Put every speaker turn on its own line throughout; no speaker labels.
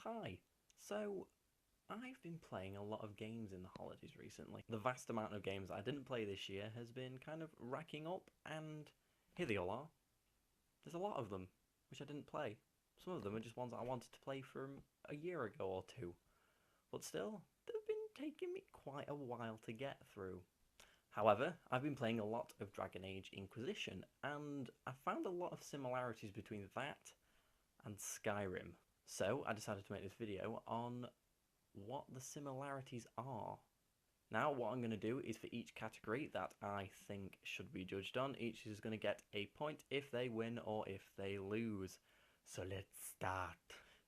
Hi. So, I've been playing a lot of games in the holidays recently. The vast amount of games I didn't play this year has been kind of racking up, and here they all are. There's a lot of them, which I didn't play. Some of them are just ones I wanted to play from a year ago or two. But still, they've been taking me quite a while to get through. However, I've been playing a lot of Dragon Age Inquisition, and I found a lot of similarities between that and Skyrim. So I decided to make this video on what the similarities are. Now what I'm going to do is for each category that I think should be judged on, each is going to get a point if they win or if they lose. So let's start.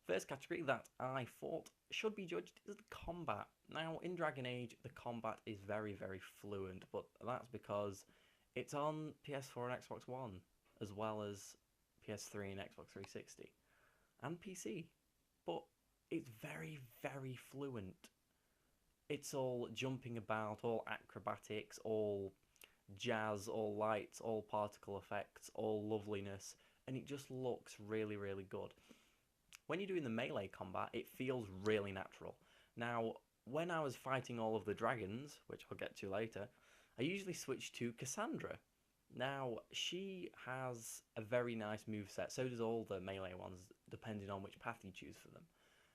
First category that I thought should be judged is the combat. Now in Dragon Age the combat is very fluent, but that's because it's on PS4 and Xbox One as well as PS3 and Xbox 360 and PC. But it's very fluent. It's all jumping about, all acrobatics, all jazz, all lights, all particle effects, all loveliness, and it just looks really good. When you're doing the melee combat, it feels really natural. Now, when I was fighting all of the dragons, which I'll get to later, I usually switch to Cassandra. Now, she has a very nice moveset, so does all the melee ones, depending on which path you choose for them.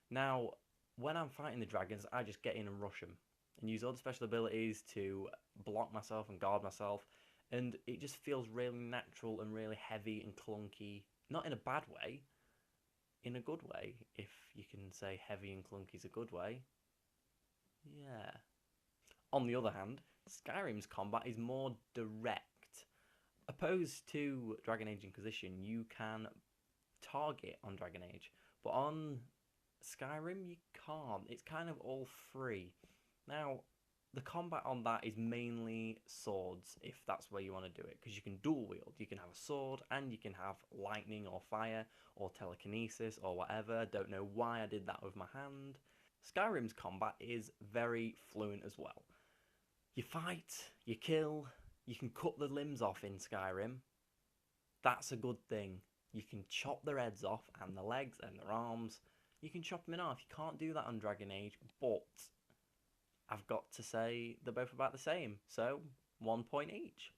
Now, when I'm fighting the dragons, I just get in and rush them, and use all the special abilities to block myself and guard myself, and it just feels really natural and really heavy and clunky. Not in a bad way, in a good way, if you can say heavy and clunky is a good way. Yeah. On the other hand, Skyrim's combat is more direct. Opposed to Dragon Age Inquisition, you can target on Dragon Age, but on Skyrim you can't. It's kind of all free. Now, the combat on that is mainly swords, if that's where you want to do it, because you can dual wield. You can have a sword, and you can have lightning or fire, or telekinesis, or whatever. Don't know why I did that with my hand. Skyrim's combat is very fluent as well. You fight, you kill, you can cut the limbs off in Skyrim. That's a good thing. You can chop their heads off, and the legs, and their arms. You can chop them in half. You can't do that on Dragon Age, but I've got to say they're both about the same, so 1 point each.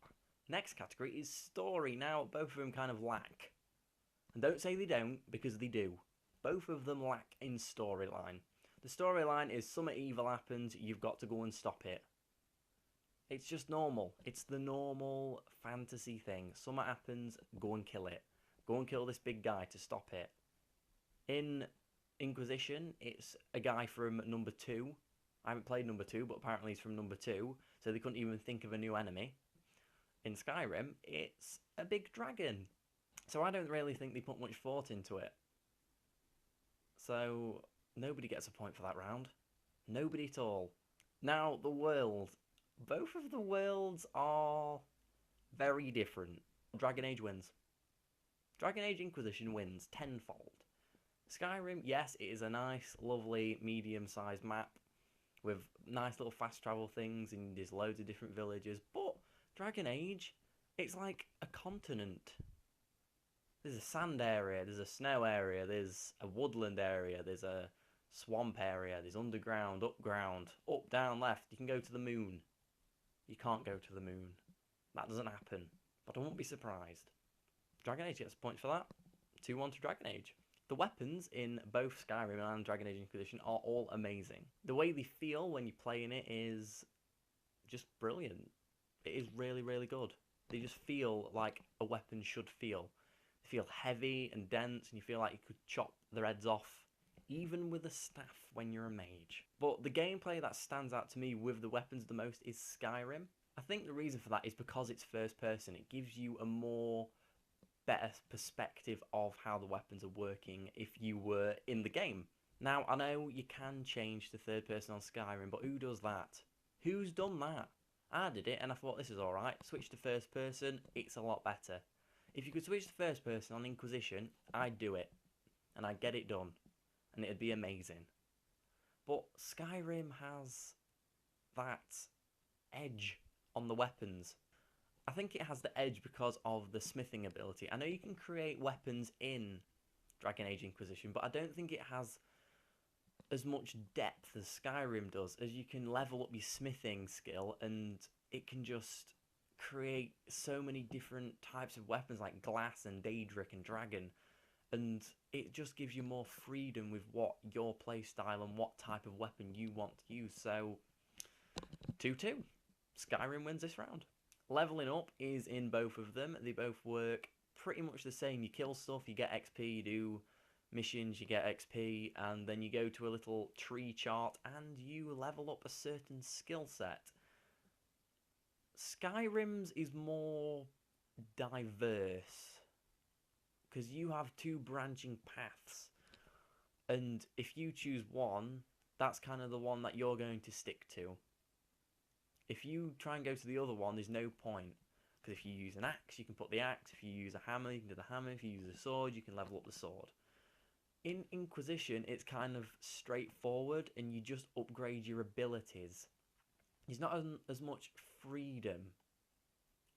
Next category is story. Now, both of them kind of lack. And don't say they don't, because they do. Both of them lack in storyline. The storyline is something evil happens, you've got to go and stop it. It's just normal. It's the normal fantasy thing. Something happens, go and kill it. Go and kill this big guy to stop it. In Inquisition, it's a guy from number 2. I haven't played number 2, but apparently he's from number 2, so they couldn't even think of a new enemy. In Skyrim, it's a big dragon. So I don't really think they put much thought into it. So nobody gets a point for that round. Nobody at all. Now, the world. Both of the worlds are very different. Dragon Age wins. Dragon Age Inquisition wins tenfold. Skyrim, yes, it is a nice, lovely, medium-sized map with nice little fast travel things, and there's loads of different villages, but Dragon Age, it's like a continent. There's a sand area, there's a snow area, there's a woodland area, there's a swamp area, there's underground, upground, up, down, left. You can go to the moon. You can't go to the moon. That doesn't happen, but I won't be surprised. Dragon Age gets a point for that. 2-1 to Dragon Age. The weapons in both Skyrim and Dragon Age Inquisition are all amazing. The way they feel when you're playing it is just brilliant. It is really good. They just feel like a weapon should feel. They feel heavy and dense, and you feel like you could chop their heads off, even with a staff when you're a mage. But the gameplay that stands out to me with the weapons the most is Skyrim. I think the reason for that is because it's first person. It gives you a more better perspective of how the weapons are working if you were in the game. Now, I know you can change to third person on Skyrim, but who does that? Who's done that? I did it and I thought this is alright. Switch to first person, it's a lot better. If you could switch to first person on Inquisition, I'd do it. And I'd get it done. And it'd be amazing. But Skyrim has that edge on the weapons. I think it has the edge because of the smithing ability. I know you can create weapons in Dragon Age Inquisition, but I don't think it has as much depth as Skyrim does, as you can level up your smithing skill, and it can just create so many different types of weapons like glass and Daedric and dragon, and it just gives you more freedom with what your playstyle and what type of weapon you want to use. So 2-2, Skyrim wins this round. Leveling up is in both of them. They both work pretty much the same. You kill stuff, you get XP, you do missions, you get XP, and then you go to a little tree chart and you level up a certain skill set. Skyrim's is more diverse because you have two branching paths, and if you choose one, that's kind of the one that you're going to stick to. If you try and go to the other one, there's no point, because if you use an axe, you can put the axe. If you use a hammer, you can do the hammer. If you use a sword, you can level up the sword. In Inquisition, it's kind of straightforward, and you just upgrade your abilities. There's not as much freedom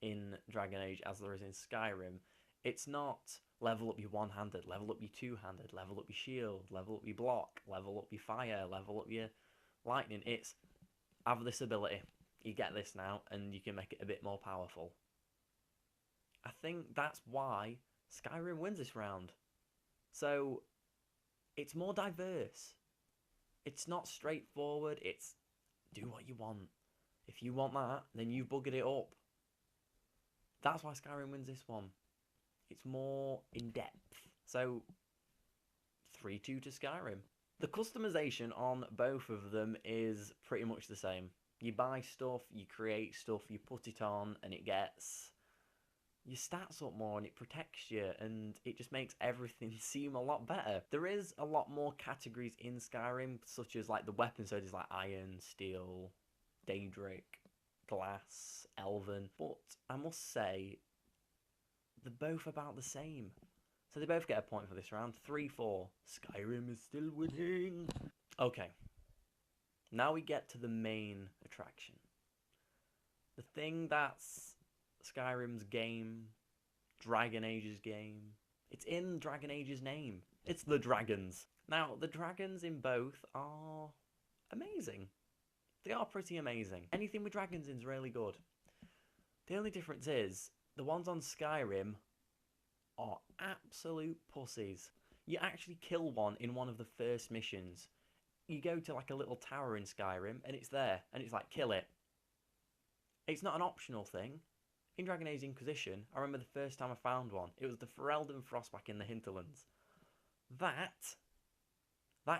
in Dragon Age as there is in Skyrim. It's not level up your one-handed, level up your two-handed, level up your shield, level up your block, level up your fire, level up your lightning. It's have this ability. You get this now, and you can make it a bit more powerful. I think that's why Skyrim wins this round. So, it's more diverse. It's not straightforward. It's do what you want. If you want that, then you've buggered it up. That's why Skyrim wins this one. It's more in-depth. So, 3-2 to Skyrim. The customization on both of them is pretty much the same. You buy stuff, you create stuff, you put it on, and it gets your stats up more, and it protects you, and it just makes everything seem a lot better. There is a lot more categories in Skyrim, such as like the weapons, so there's like iron, steel, Daedric, glass, elven, but I must say they're both about the same. So they both get a point for this round. 3-4. Skyrim is still winning. Okay. Now we get to the main attraction. The thing that's Skyrim's game, Dragon Age's game. It's in Dragon Age's name. It's the dragons. Now, the dragons in both are amazing. They are pretty amazing. Anything with dragons in is really good. The only difference is, the ones on Skyrim are absolute pussies. You actually kill one in one of the first missions. You go to like a little tower in Skyrim, and it's there, and it's like, kill it. It's not an optional thing. In Dragon Age Inquisition, I remember the first time I found one. It was the Ferelden Frostback in the Hinterlands. That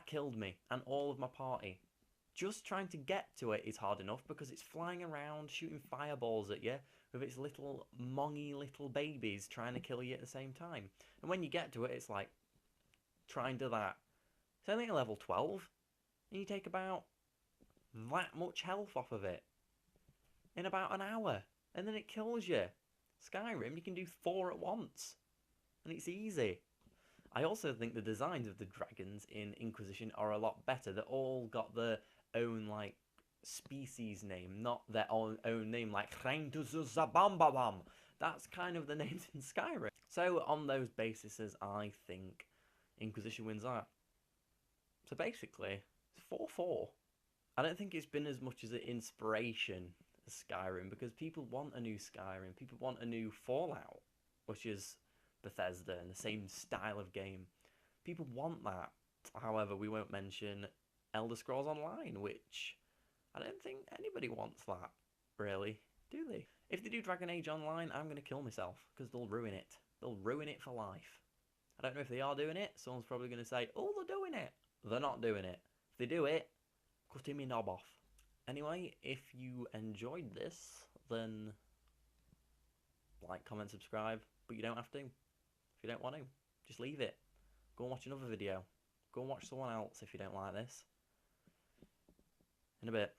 killed me, and all of my party. Just trying to get to it is hard enough, because it's flying around, shooting fireballs at you, with its little mongy little babies trying to kill you at the same time. And when you get to it, it's like, try and do that. It's only at level 12, and you take about that much health off of it in about an hour, and then it kills you. Skyrim, you can do 4 at once, and it's easy. I also think the designs of the dragons in Inquisition are a lot better. They're all got their own, like, species name, not their own name, like Zabambabam. That's kind of the names in Skyrim. So, on those bases, I think Inquisition wins that. So basically, it's 4-4. I don't think it's been as much as an inspiration as Skyrim, because people want a new Skyrim, people want a new Fallout, which is Bethesda and the same style of game. People want that. However, we won't mention Elder Scrolls Online, which I don't think anybody wants that, really, do they? If they do Dragon Age Online, I'm going to kill myself, because they'll ruin it. They'll ruin it for life. I don't know if they are doing it. Someone's probably going to say, oh, they're doing it. They're not doing it. If they do it, cut him your knob off. Anyway, if you enjoyed this, then like, comment, subscribe, but you don't have to. If you don't want to, just leave it. Go and watch another video. Go and watch someone else if you don't like this. In a bit.